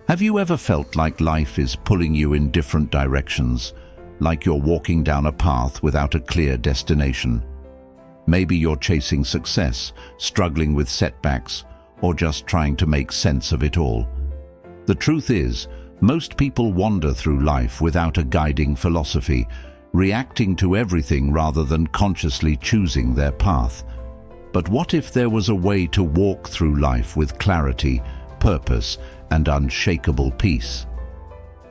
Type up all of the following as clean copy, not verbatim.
Have you ever felt like life is pulling you in different directions, like you're walking down a path without a clear destination? Maybe you're chasing success, struggling with setbacks, or just trying to make sense of it all. The truth is, most people wander through life without a guiding philosophy, reacting to everything rather than consciously choosing their path. But what if there was a way to walk through life with clarity, purpose, and unshakable peace?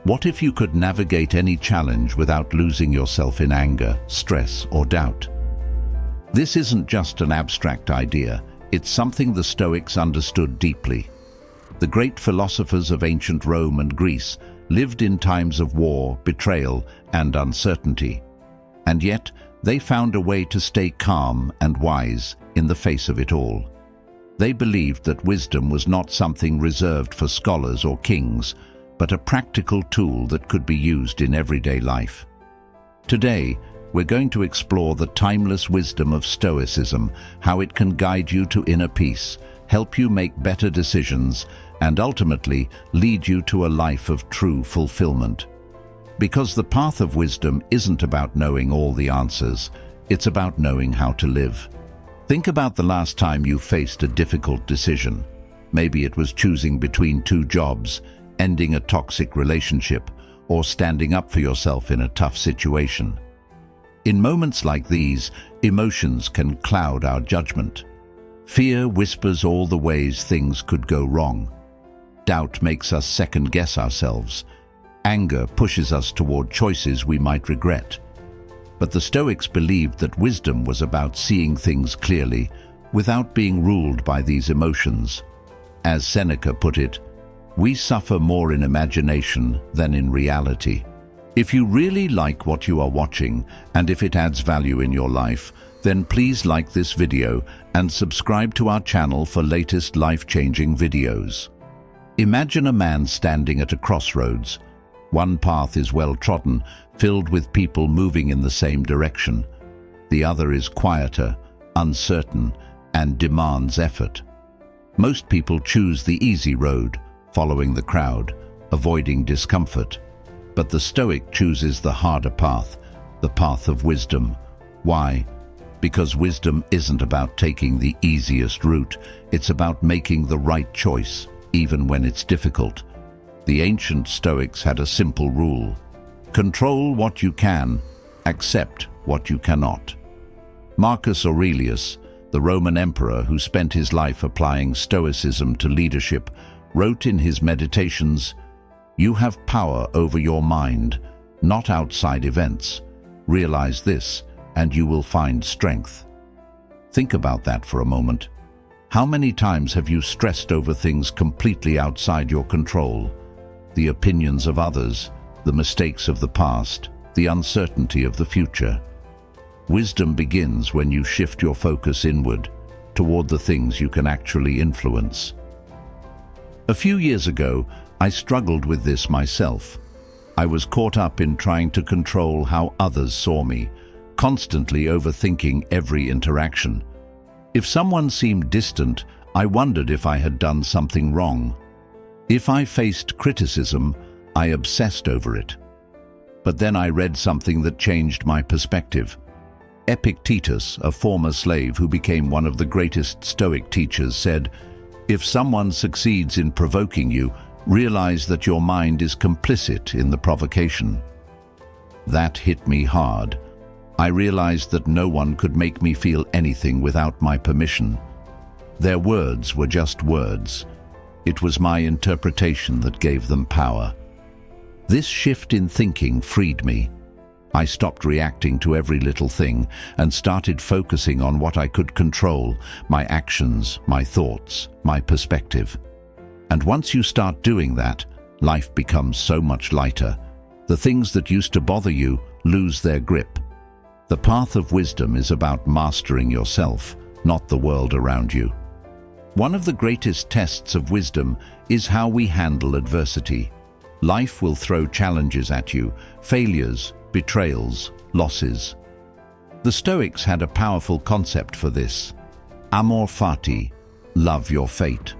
What if you could navigate any challenge without losing yourself in anger, stress, or doubt? This isn't just an abstract idea, it's something the Stoics understood deeply. The great philosophers of ancient Rome and Greece lived in times of war, betrayal, and uncertainty. And yet, they found a way to stay calm and wise in the face of it all. They believed that wisdom was not something reserved for scholars or kings, but a practical tool that could be used in everyday life. Today, we're going to explore the timeless wisdom of Stoicism, how it can guide you to inner peace, help you make better decisions, and ultimately lead you to a life of true fulfillment. Because the path of wisdom isn't about knowing all the answers, it's about knowing how to live. Think about the last time you faced a difficult decision. Maybe it was choosing between two jobs, ending a toxic relationship, or standing up for yourself in a tough situation. In moments like these, emotions can cloud our judgment. Fear whispers all the ways things could go wrong. Doubt makes us second-guess ourselves. Anger pushes us toward choices we might regret. But the Stoics believed that wisdom was about seeing things clearly, without being ruled by these emotions. As Seneca put it, "We suffer more in imagination than in reality." If you really like what you are watching, and if it adds value in your life, then please like this video and subscribe to our channel for latest life-changing videos. Imagine a man standing at a crossroads. One path is well-trodden, filled with people moving in the same direction. The other is quieter, uncertain, and demands effort. Most people choose the easy road, following the crowd, avoiding discomfort. But the Stoic chooses the harder path, the path of wisdom. Why? Because wisdom isn't about taking the easiest route, it's about making the right choice, even when it's difficult. The ancient Stoics had a simple rule: control what you can, accept what you cannot. Marcus Aurelius, the Roman emperor who spent his life applying Stoicism to leadership, wrote in his Meditations, "You have power over your mind, not outside events. Realize this, and you will find strength." Think about that for a moment. How many times have you stressed over things completely outside your control? The opinions of others, the mistakes of the past, the uncertainty of the future. Wisdom begins when you shift your focus inward, toward the things you can actually influence. A few years ago, I struggled with this myself. I was caught up in trying to control how others saw me, constantly overthinking every interaction. If someone seemed distant, I wondered if I had done something wrong. If I faced criticism, I obsessed over it. But then I read something that changed my perspective. Epictetus, a former slave who became one of the greatest Stoic teachers, said, "If someone succeeds in provoking you, realize that your mind is complicit in the provocation." That hit me hard. I realized that no one could make me feel anything without my permission. Their words were just words. It was my interpretation that gave them power. This shift in thinking freed me. I stopped reacting to every little thing and started focusing on what I could control: my actions, my thoughts, my perspective. And once you start doing that, life becomes so much lighter. The things that used to bother you lose their grip. The path of wisdom is about mastering yourself, not the world around you. One of the greatest tests of wisdom is how we handle adversity. Life will throw challenges at you, failures, betrayals, losses. The Stoics had a powerful concept for this: amor fati, love your fate.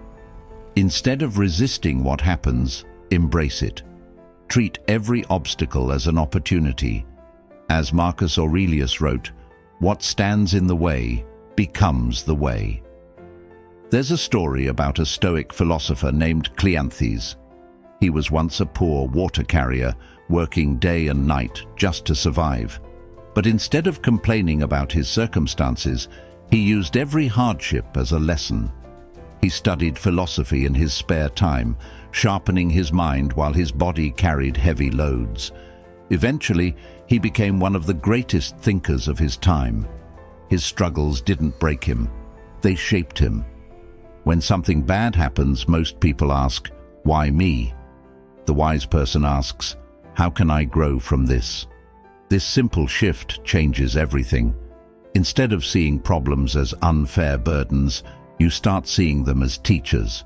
Instead of resisting what happens, Embrace it. Treat every obstacle as an opportunity. As Marcus Aurelius wrote, "What stands in the way becomes the way." There's a story about a Stoic philosopher named Cleanthes. He was once a poor water carrier, working day and night just to survive. But instead of complaining about his circumstances, he used every hardship as a lesson. He studied philosophy in his spare time, sharpening his mind while his body carried heavy loads. Eventually, he became one of the greatest thinkers of his time. His struggles didn't break him, they shaped him. When something bad happens, most people ask, "Why me?" The wise person asks, "How can I grow from this?" This simple shift changes everything. Instead of seeing problems as unfair burdens, you start seeing them as teachers.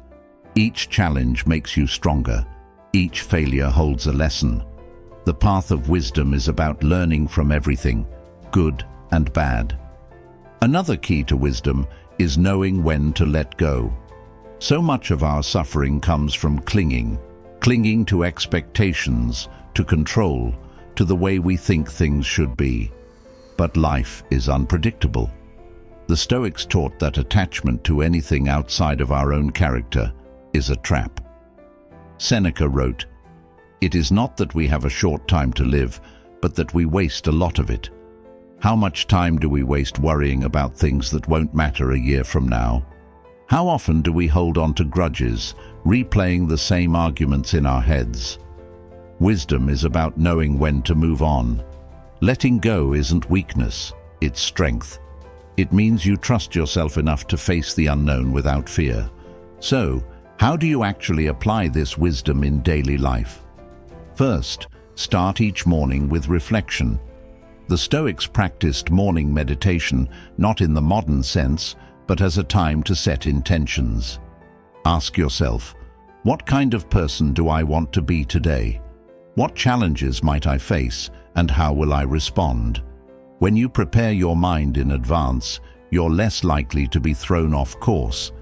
Each challenge makes you stronger. Each failure holds a lesson. The path of wisdom is about learning from everything, good and bad. Another key to wisdom is knowing when to let go. So much of our suffering comes from clinging to expectations, to control, to the way we think things should be. But life is unpredictable. The Stoics taught that attachment to anything outside of our own character is a trap. Seneca wrote, "It is not that we have a short time to live, but that we waste a lot of it." How much time do we waste worrying about things that won't matter a year from now? How often do we hold on to grudges, replaying the same arguments in our heads? Wisdom is about knowing when to move on. Letting go isn't weakness, it's strength. It means you trust yourself enough to face the unknown without fear. So, how do you actually apply this wisdom in daily life? First, start each morning with reflection. The Stoics practiced morning meditation, not in the modern sense, but as a time to set intentions. Ask yourself, what kind of person do I want to be today? What challenges might I face, and how will I respond? When you prepare your mind in advance, you're less likely to be thrown off course.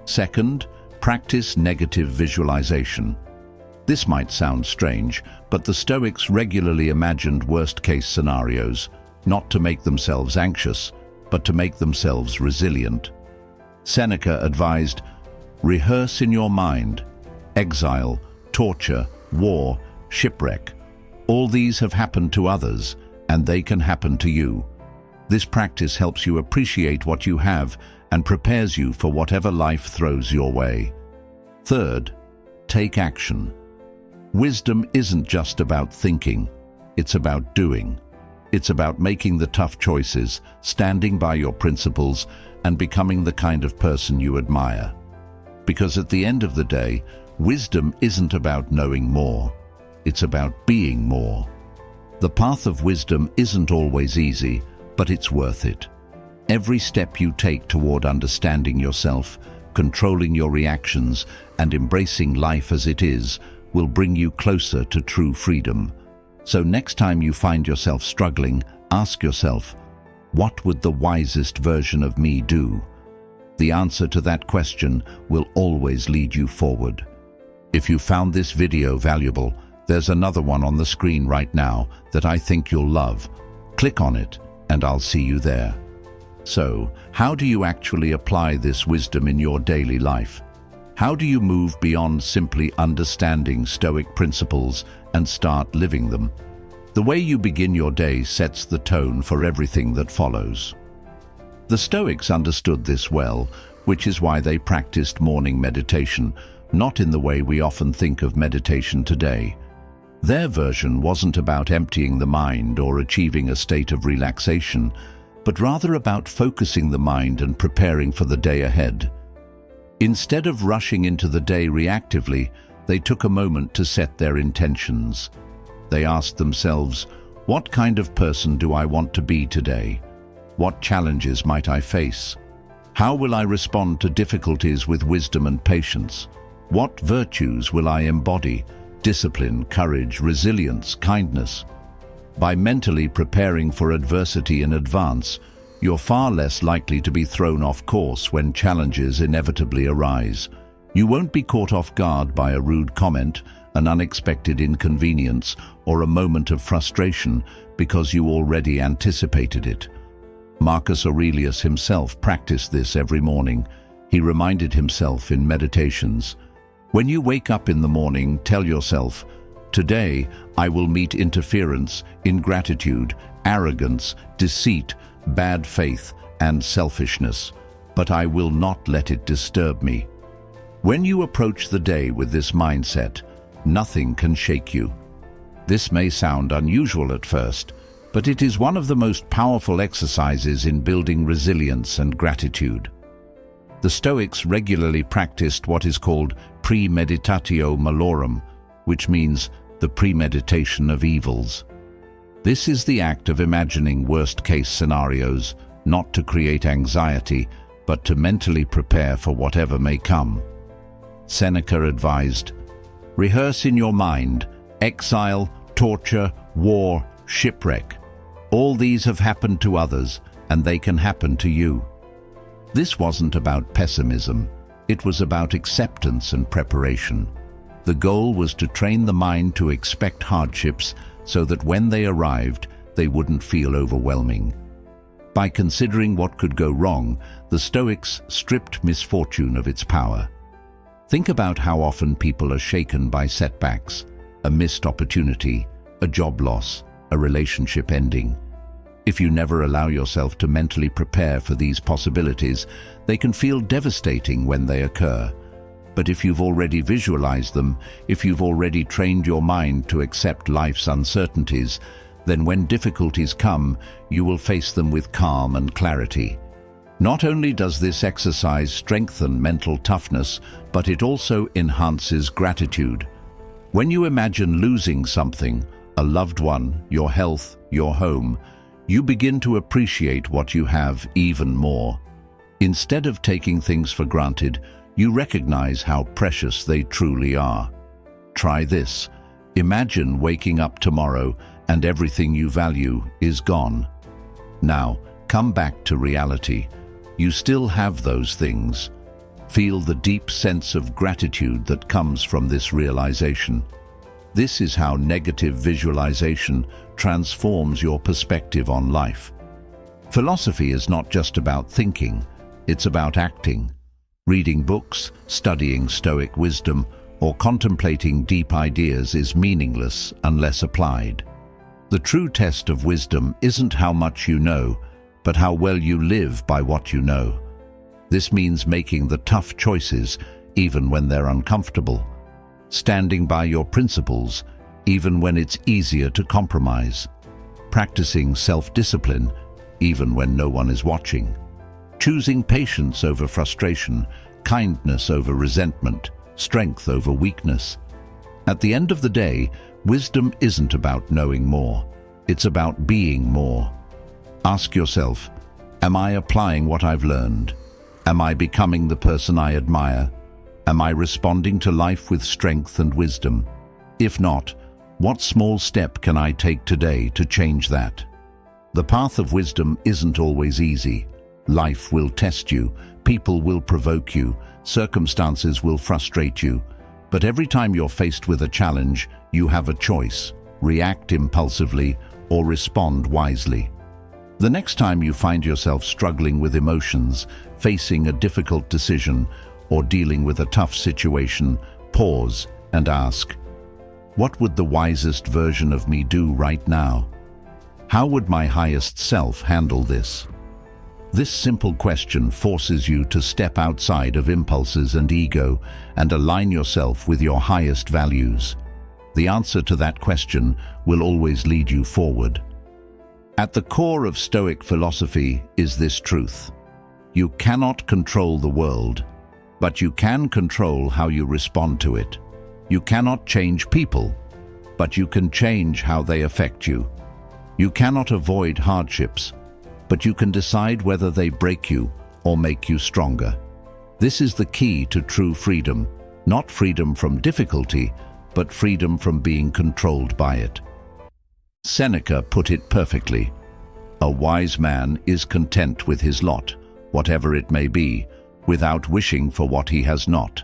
Second, practice negative visualization. This might sound strange, but the Stoics regularly imagined worst-case scenarios, not to make themselves anxious, but to make themselves resilient. Seneca advised, "Rehearse in your mind. Exile, torture, war, shipwreck. All these have happened to others, and they can happen to you." This practice helps you appreciate what you have and prepares you for whatever life throws your way. Third, take action. Wisdom isn't just about thinking, it's about doing. It's about making the tough choices, standing by your principles, and becoming the kind of person you admire. Because at the end of the day, wisdom isn't about knowing more, it's about being more. The path of wisdom isn't always easy, but it's worth it. Every step you take toward understanding yourself, controlling your reactions, and embracing life as it is will bring you closer to true freedom. So next time you find yourself struggling, ask yourself, what would the wisest version of me do? The answer to that question will always lead you forward. If you found this video valuable, there's another one on the screen right now that I think you'll love. Click on it, and I'll see you there. So, how do you actually apply this wisdom in your daily life? How do you move beyond simply understanding Stoic principles and start living them? The way you begin your day sets the tone for everything that follows. The Stoics understood this well, which is why they practiced morning meditation, not in the way we often think of meditation today. Their version wasn't about emptying the mind or achieving a state of relaxation, but rather about focusing the mind and preparing for the day ahead. Instead of rushing into the day reactively, they took a moment to set their intentions. They asked themselves, what kind of person do I want to be today? What challenges might I face? How will I respond to difficulties with wisdom and patience? What virtues will I embody? Discipline, courage, resilience, kindness. By mentally preparing for adversity in advance, you're far less likely to be thrown off course when challenges inevitably arise. You won't be caught off guard by a rude comment, an unexpected inconvenience, or a moment of frustration because you already anticipated it. Marcus Aurelius himself practiced this every morning. He reminded himself in meditations, "When you wake up in the morning, tell yourself, 'Today I will meet interference, ingratitude, arrogance, deceit, bad faith, and selfishness, but I will not let it disturb me.'" When you approach the day with this mindset, nothing can shake you. This may sound unusual at first, but it is one of the most powerful exercises in building resilience and gratitude. The Stoics regularly practiced what is called premeditatio malorum, which means the premeditation of evils. This is the act of imagining worst-case scenarios, not to create anxiety, but to mentally prepare for whatever may come. Seneca advised, "Rehearse in your mind exile, torture, war, shipwreck. All these have happened to others, and they can happen to you." This wasn't about pessimism. It was about acceptance and preparation. The goal was to train the mind to expect hardships so that when they arrived, they wouldn't feel overwhelming. By considering what could go wrong, the Stoics stripped misfortune of its power. Think about how often people are shaken by setbacks, a missed opportunity, a job loss, a relationship ending. If you never allow yourself to mentally prepare for these possibilities, they can feel devastating when they occur. But if you've already visualized them, if you've already trained your mind to accept life's uncertainties, then when difficulties come, you will face them with calm and clarity. Not only does this exercise strengthen mental toughness, but it also enhances gratitude. When you imagine losing something, a loved one, your health, your home, you begin to appreciate what you have even more. Instead of taking things for granted, you recognize how precious they truly are. Try this. Imagine waking up tomorrow and everything you value is gone. Now, come back to reality. You still have those things. Feel the deep sense of gratitude that comes from this realization. This is how negative visualization transforms your perspective on life. Philosophy is not just about thinking, it's about acting. Reading books, studying Stoic wisdom, or contemplating deep ideas is meaningless unless applied. The true test of wisdom isn't how much you know, but how well you live by what you know. This means making the tough choices even when they're uncomfortable, standing by your principles even when it's easier to compromise, practicing self-discipline even when no one is watching, choosing patience over frustration, kindness over resentment, strength over weakness. At the end of the day, wisdom isn't about knowing more, it's about being more. Ask yourself, am I applying what I've learned? Am I becoming the person I admire? Am I responding to life with strength and wisdom? If not, what small step can I take today to change that? The path of wisdom isn't always easy. Life will test you, people will provoke you, circumstances will frustrate you. But every time you're faced with a challenge, you have a choice: react impulsively or respond wisely. The next time you find yourself struggling with emotions, facing a difficult decision, or dealing with a tough situation, pause and ask, what would the wisest version of me do right now? How would my highest self handle this? This simple question forces you to step outside of impulses and ego and align yourself with your highest values. The answer to that question will always lead you forward. At the core of Stoic philosophy is this truth: you cannot control the world, but you can control how you respond to it. You cannot change people, but you can change how they affect you. You cannot avoid hardships, but you can decide whether they break you or make you stronger. This is the key to true freedom, not freedom from difficulty, but freedom from being controlled by it. Seneca put it perfectly: a wise man is content with his lot, whatever it may be, without wishing for what he has not.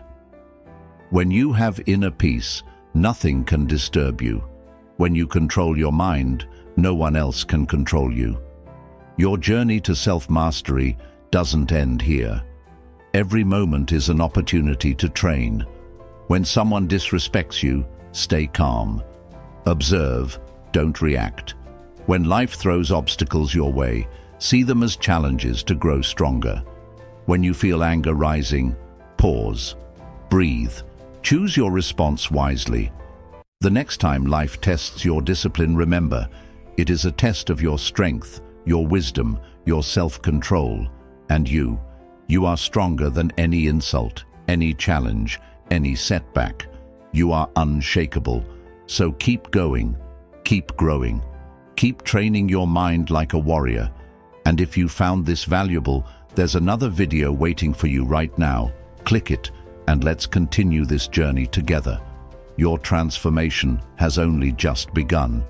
When you have inner peace, Nothing can disturb you. When you control your mind, no one else can control you. Your journey to self-mastery doesn't end here. Every moment is an opportunity to train. When someone disrespects you, stay calm. Observe, don't react. When life throws obstacles your way, see them as challenges to grow stronger. When you feel anger rising, pause, breathe, choose your response wisely. The next time life tests your discipline, remember, it is a test of your strength, your wisdom, your self-control, and you. You are stronger than any insult, any challenge, any setback. You are unshakable. So keep going, keep growing, keep training your mind like a warrior. And if you found this valuable, there's another video waiting for you right now. Click it, and let's continue this journey together. Your transformation has only just begun.